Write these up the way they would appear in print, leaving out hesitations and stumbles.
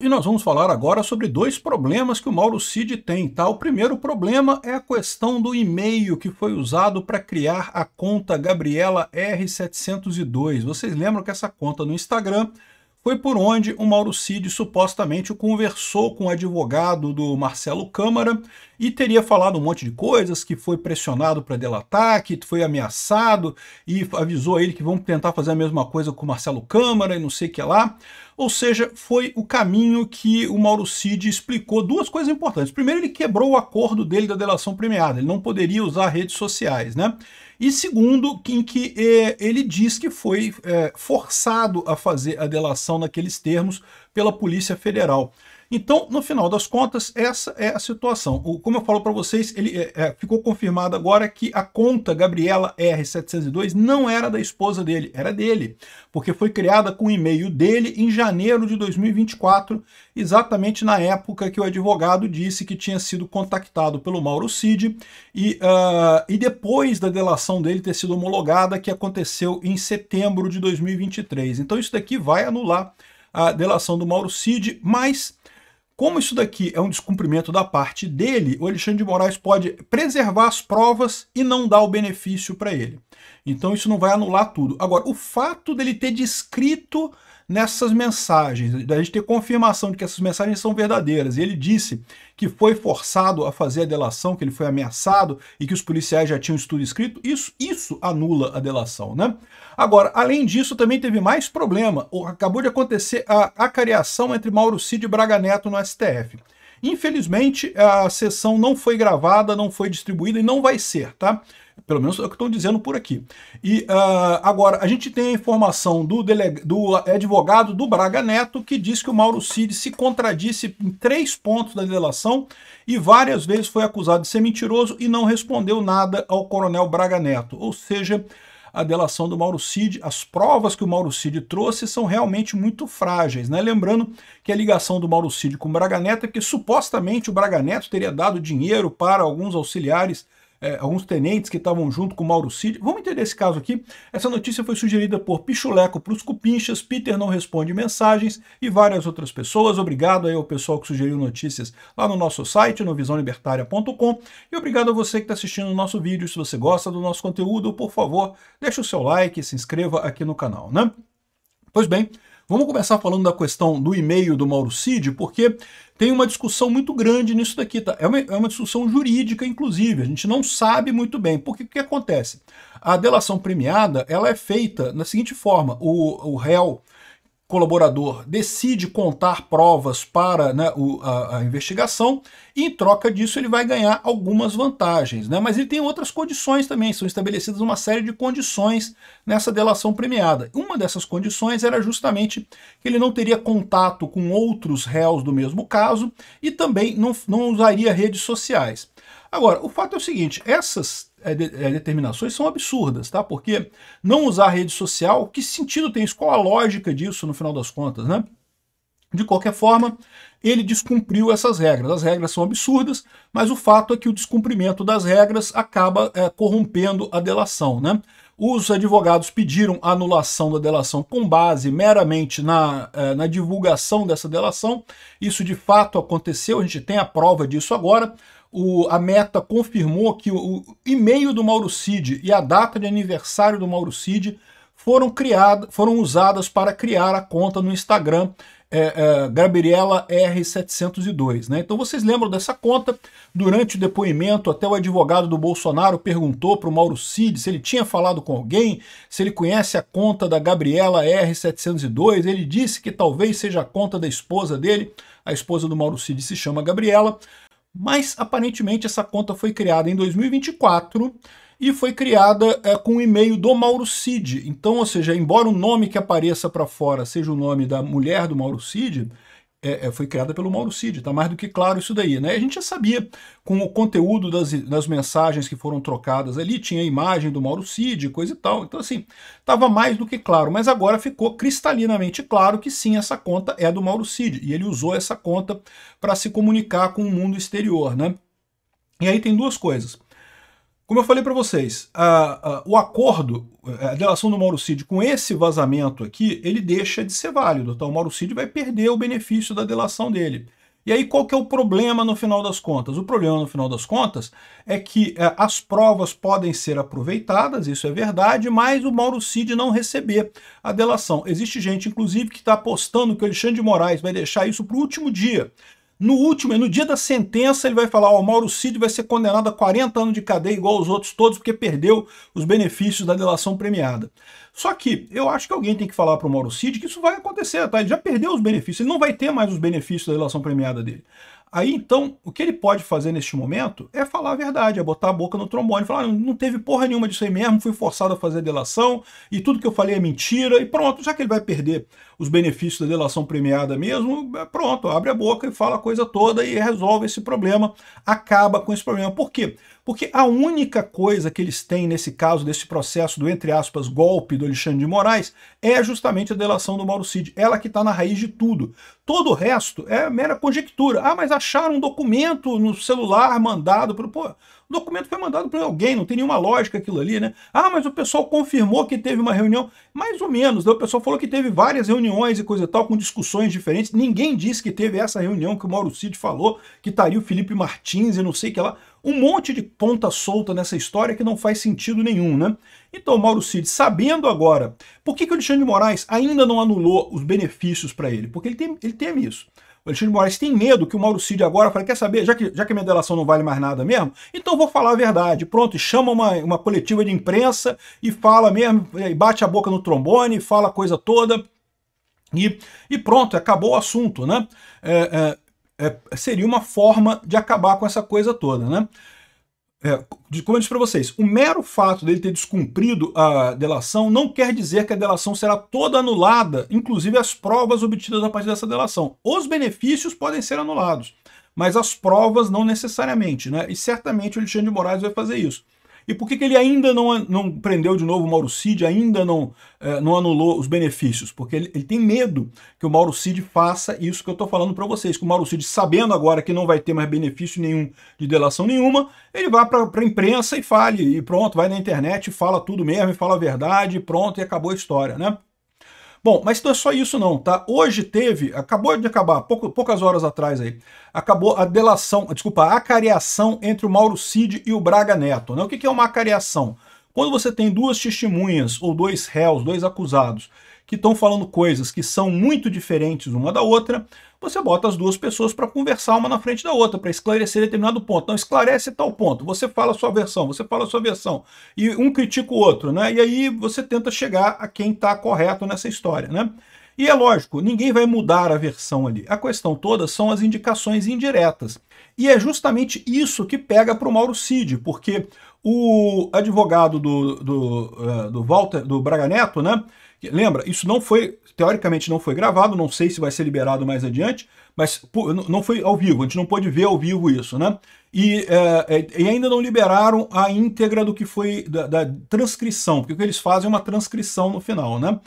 E nós vamos falar agora sobre dois problemas que o Mauro Cid tem, tá? O primeiro problema é a questão do e-mail que foi usado para criar a conta Gabriela R702. Vocês lembram que essa conta no Instagram foi por onde o Mauro Cid supostamente conversou com o advogado do Marcelo Câmara e teria falado um monte de coisas, que foi pressionado para delatar, que foi ameaçado e avisou a ele que vão tentar fazer a mesma coisa com o Marcelo Câmara e não sei o que lá. Ou seja, foi o caminho que o Mauro Cid explicou duas coisas importantes. Primeiro, ele quebrou o acordo dele da delação premiada, ele não poderia usar redes sociais, né? E segundo, em que ele diz que foi forçado a fazer a delação naqueles termos pela Polícia Federal. Então, no final das contas, essa é a situação. Como eu falo para vocês, ficou confirmado agora que a conta Gabriela R702 não era da esposa dele, era dele, porque foi criada com o e-mail dele em janeiro de 2024, exatamente na época que o advogado disse que tinha sido contactado pelo Mauro Cid e depois da delação dele ter sido homologada, que aconteceu em setembro de 2023. Então isso daqui vai anular a delação do Mauro Cid, mas como isso daqui é um descumprimento da parte dele, o Alexandre de Moraes pode preservar as provas e não dar o benefício para ele. Então isso não vai anular tudo. Agora, o fato dele ter descrito nessas mensagens, da gente ter confirmação de que essas mensagens são verdadeiras, e ele disse que foi forçado a fazer a delação, que ele foi ameaçado e que os policiais já tinham isso tudo escrito, isso anula a delação, né? Agora, além disso, também teve mais problema. Acabou de acontecer a acariação entre Mauro Cid e Braga Neto no STF. Infelizmente, a sessão não foi gravada, não foi distribuída e não vai ser, tá? Pelo menos é o que estão dizendo por aqui. E agora, a gente tem a informação do advogado do Braga Neto, que diz que o Mauro Cid se contradisse em 3 pontos da delação e várias vezes foi acusado de ser mentiroso e não respondeu nada ao coronel Braga Neto. Ou seja, a delação do Mauro Cid, as provas que o Mauro Cid trouxe são realmente muito frágeis, né? Lembrando que a ligação do Mauro Cid com o Braga Neto é que supostamente o Braga Neto teria dado dinheiro para alguns auxiliares, alguns tenentes que estavam junto com o Mauro Cid. Vamos entender esse caso aqui. Essa notícia foi sugerida por Pichuleco para os Cupinchas, Peter não responde mensagens e várias outras pessoas. Obrigado aí ao pessoal que sugeriu notícias lá no nosso site, no visãolibertaria.com, e obrigado a você que está assistindo o nosso vídeo. Se você gosta do nosso conteúdo, por favor, deixe o seu like e se inscreva aqui no canal, né? Pois bem, vamos começar falando da questão do e-mail do Mauro Cid, porque tem uma discussão muito grande nisso daqui, tá? É uma discussão jurídica, inclusive, a gente não sabe muito bem. Porque o que acontece? A delação premiada, ela é feita da seguinte forma: o réu colaborador decide contar provas para, né, a investigação e, em troca disso, ele vai ganhar algumas vantagens, né? Mas ele tem outras condições também, são estabelecidas uma série de condições nessa delação premiada. Uma dessas condições era justamente que ele não teria contato com outros réus do mesmo caso e também não usaria redes sociais. Agora, o fato é o seguinte: essas determinações são absurdas, tá? Porque não usar rede social, que sentido tem isso? Qual a lógica disso no final das contas, né? De qualquer forma, ele descumpriu essas regras. As regras são absurdas, mas o fato é que o descumprimento das regras acaba corrompendo a delação, né? Os advogados pediram a anulação da delação com base meramente na divulgação dessa delação. Isso de fato aconteceu, a gente tem a prova disso agora. A Meta confirmou que o e-mail do Mauro Cid e a data de aniversário do Mauro Cid foram usadas para criar a conta no Instagram Gabriela R702, né? Então vocês lembram dessa conta? Durante o depoimento, até o advogado do Bolsonaro perguntou para o Mauro Cid se ele tinha falado com alguém, se ele conhece a conta da Gabriela R702. Ele disse que talvez seja a conta da esposa dele. A esposa do Mauro Cid se chama Gabriela. Mas, aparentemente, essa conta foi criada em 2024 e foi criada com o e-mail do Mauro Cid. Então, ou seja, embora o nome que apareça para fora seja o nome da mulher do Mauro Cid, foi criada pelo Mauro Cid, tá mais do que claro isso daí, né? A gente já sabia, com o conteúdo das mensagens que foram trocadas ali, tinha a imagem do Mauro Cid, coisa e tal, então assim, estava mais do que claro, mas agora ficou cristalinamente claro que sim, essa conta é do Mauro Cid, e ele usou essa conta para se comunicar com o mundo exterior, né? E aí tem duas coisas. Como eu falei para vocês, o acordo, a delação do Mauro Cid com esse vazamento aqui, ele deixa de ser válido. Então o Mauro Cid vai perder o benefício da delação dele. E aí qual que é o problema no final das contas? O problema no final das contas é que as provas podem ser aproveitadas, isso é verdade, mas o Mauro Cid não receber a delação. Existe gente, inclusive, que está apostando que o Alexandre de Moraes vai deixar isso para o último dia. No dia da sentença, ele vai falar: ó, o Mauro Cid vai ser condenado a 40 anos de cadeia, igual aos outros todos, porque perdeu os benefícios da delação premiada. Só que eu acho que alguém tem que falar para o Mauro Cid que isso vai acontecer, tá? Ele já perdeu os benefícios, ele não vai ter mais os benefícios da delação premiada dele. Aí, então, o que ele pode fazer neste momento é falar a verdade, é botar a boca no trombone, falar: não teve porra nenhuma disso aí mesmo, fui forçado a fazer a delação, e tudo que eu falei é mentira, e pronto. Já que ele vai perder os benefícios da delação premiada mesmo, pronto, abre a boca e fala a coisa toda e resolve esse problema, acaba com esse problema. Por quê? Porque a única coisa que eles têm nesse caso, desse processo do, entre aspas, golpe do Alexandre de Moraes, é justamente a delação do Mauro Cid. Ela que está na raiz de tudo. Todo o resto é mera conjectura. Ah, mas acharam um documento no celular mandado por... Pô, o documento foi mandado por alguém, não tem nenhuma lógica aquilo ali, né? Ah, mas o pessoal confirmou que teve uma reunião. Mais ou menos, né? O pessoal falou que teve várias reuniões e coisa e tal, com discussões diferentes. Ninguém disse que teve essa reunião que o Mauro Cid falou, que estaria o Felipe Martins e não sei o que lá. Um monte de ponta solta nessa história que não faz sentido nenhum, né? Então o Mauro Cid, sabendo agora, por que o Alexandre de Moraes ainda não anulou os benefícios para ele? Porque ele teme isso. O Alexandre de Moraes tem medo que o Mauro Cid agora fale: quer saber, já que a minha delação não vale mais nada mesmo, então eu vou falar a verdade. Pronto, e chama uma coletiva de imprensa e fala mesmo, e bate a boca no trombone, fala a coisa toda, e pronto, acabou o assunto, né? Seria uma forma de acabar com essa coisa toda, né? Como eu disse para vocês, o mero fato dele ter descumprido a delação não quer dizer que a delação será toda anulada, inclusive as provas obtidas a partir dessa delação. Os benefícios podem ser anulados, mas as provas não necessariamente, né? E certamente o Alexandre de Moraes vai fazer isso. E por que ele ainda não prendeu de novo o Mauro Cid, ainda não anulou os benefícios? Porque ele tem medo que o Mauro Cid faça isso que eu estou falando para vocês, que o Mauro Cid, sabendo agora que não vai ter mais benefício nenhum de delação nenhuma, ele vai para a imprensa e fale, e pronto, vai na internet e fala tudo mesmo, e fala a verdade, e pronto, e acabou a história, né? Bom, mas não é só isso não, tá? Hoje acabou de acabar, poucas horas atrás aí, acabou a delação, desculpa, a acareação entre o Mauro Cid e o Braga Neto, né? O que é uma acareação? Quando você tem duas testemunhas, ou dois réus, dois acusados, que estão falando coisas que são muito diferentes uma da outra, você bota as duas pessoas para conversar uma na frente da outra, para esclarecer determinado ponto. Então esclarece tal ponto, você fala a sua versão, você fala a sua versão, e um critica o outro, né? E aí você tenta chegar a quem está correto nessa história, né? E é lógico, ninguém vai mudar a versão ali. A questão toda são as indicações indiretas. E é justamente isso que pega para o Mauro Cid, porque o advogado do Braga Neto, né? Lembra, isso não foi, teoricamente não foi gravado, não sei se vai ser liberado mais adiante, mas não foi ao vivo, a gente não pôde ver ao vivo isso, né? E ainda não liberaram a íntegra do que foi da transcrição, porque o que eles fazem é uma transcrição no final, né?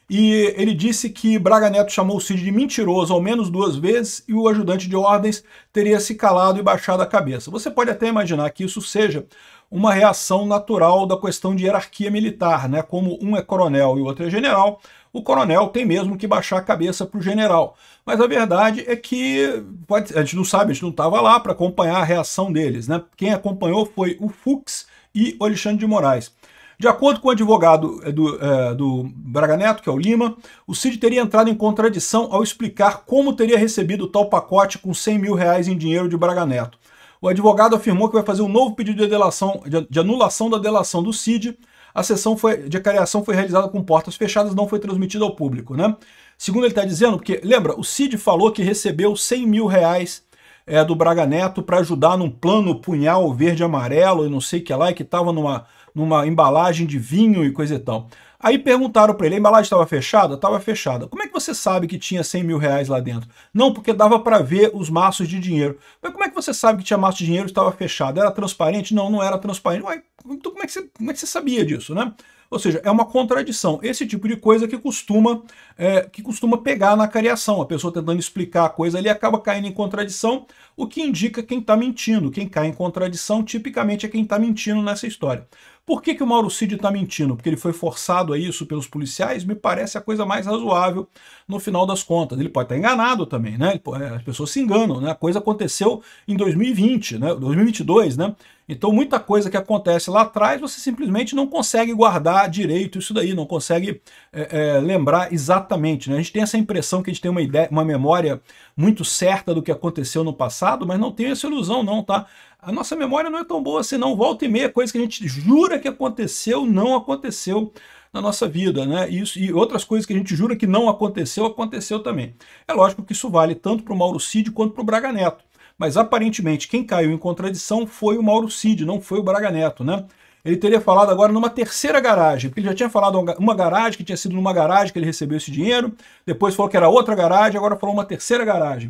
E ele disse que Braga Neto chamou o Cid de mentiroso ao menos 2 vezes e o ajudante de ordens teria se calado e baixado a cabeça. Você pode até imaginar que isso seja uma reação natural da questão de hierarquia militar, né? Como um é coronel e o outro é general, o coronel tem mesmo que baixar a cabeça para o general. Mas a verdade é que a gente não sabe, a gente não estava lá para acompanhar a reação deles, né? Quem acompanhou foi o Fux e o Alexandre de Moraes. De acordo com o advogado do Braga Neto, que é o Lima, o Cid teria entrado em contradição ao explicar como teria recebido tal pacote com 100 mil reais em dinheiro de Braga Neto. O advogado afirmou que vai fazer um novo pedido de anulação da delação do Cid. A sessão de acareação foi realizada com portas fechadas, não foi transmitida ao público, né? Segundo ele está dizendo, porque, lembra, o Cid falou que recebeu 100 mil reais do Braga Neto para ajudar num plano punhal verde e amarelo e não sei o que lá, e que estava numa embalagem de vinho e coisa e tal. Aí perguntaram para ele: a embalagem estava fechada? Estava fechada. Como é que você sabe que tinha 100 mil reais lá dentro? Não, porque dava para ver os maços de dinheiro. Mas como é que você sabe que tinha maço de dinheiro e estava fechado? Era transparente? Não, não era transparente. Ué, então como é que você sabia disso, né? Ou seja, é uma contradição. Esse tipo de coisa que costuma pegar na cariação. A pessoa tentando explicar a coisa ali acaba caindo em contradição, o que indica quem está mentindo. Quem cai em contradição, tipicamente, é quem está mentindo nessa história. Por que o Mauro Cid está mentindo? Porque ele foi forçado a isso pelos policiais? Me parece a coisa mais razoável no final das contas. Ele pode estar enganado também, né? As pessoas se enganam, né? A coisa aconteceu em 2020, né? 2022, né? Então muita coisa que acontece lá atrás você simplesmente não consegue guardar direito isso daí, não consegue lembrar exatamente, né? A gente tem essa impressão que a gente tem uma ideia, uma memória muito certa do que aconteceu no passado, mas não tem essa ilusão não, tá? A nossa memória não é tão boa assim não, volta e meia, coisa que a gente jura que aconteceu, não aconteceu na nossa vida, né? E outras coisas que a gente jura que não aconteceu, aconteceu também. É lógico que isso vale tanto para o Mauro Cid quanto para o Braga Neto. Mas aparentemente quem caiu em contradição foi o Mauro Cid, não foi o Braga Neto, né? Ele teria falado agora numa terceira garagem, porque ele já tinha falado uma garagem, que tinha sido numa garagem que ele recebeu esse dinheiro, depois falou que era outra garagem, agora falou uma terceira garagem.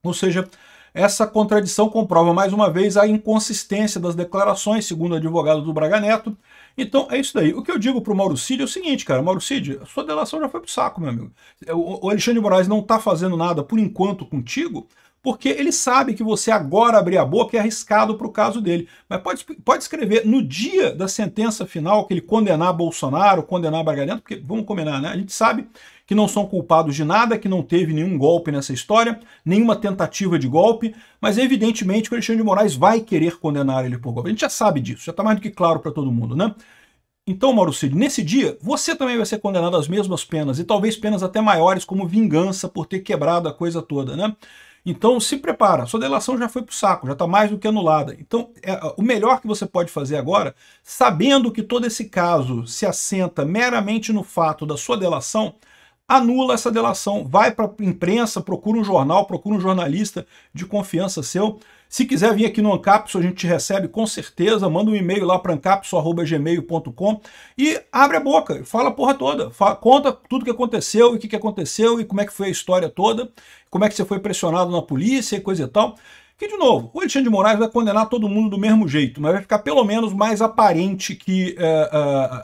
Ou seja, essa contradição comprova mais uma vez a inconsistência das declarações, segundo o advogado do Braga Neto. Então é isso daí. O que eu digo para o Mauro Cid é o seguinte, cara, Mauro Cid, a sua delação já foi pro saco, meu amigo. O Alexandre de Moraes não está fazendo nada por enquanto contigo, porque ele sabe que você agora abrir a boca é arriscado para o caso dele. Mas pode escrever no dia da sentença final que ele condenar Bolsonaro, condenar Braga Neto, porque vamos combinar, né? A gente sabe que não são culpados de nada, que não teve nenhum golpe nessa história, nenhuma tentativa de golpe, mas evidentemente que o Alexandre de Moraes vai querer condenar ele por golpe. A gente já sabe disso, já está mais do que claro para todo mundo, né? Então, Mauro Cid, nesse dia, você também vai ser condenado às mesmas penas, e talvez penas até maiores, como vingança por ter quebrado a coisa toda, né? Então se prepara, sua delação já foi pro saco, já está mais do que anulada. Então o melhor que você pode fazer agora, sabendo que todo esse caso se assenta meramente no fato da sua delação, anula essa delação, vai para a imprensa, procura um jornal, procura um jornalista de confiança seu. Se quiser vir aqui no Ancapso, a gente te recebe com certeza, manda um e-mail lá para ancapso@gmail.com e abre a boca, fala a porra toda, conta tudo que aconteceu, e o que aconteceu, e como é que foi a história toda, como é que você foi pressionado na polícia e coisa e tal. Que, de novo, o Alexandre de Moraes vai condenar todo mundo do mesmo jeito, mas vai ficar pelo menos mais aparente que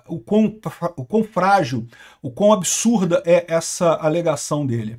o quão frágil, o quão absurda é essa alegação dele.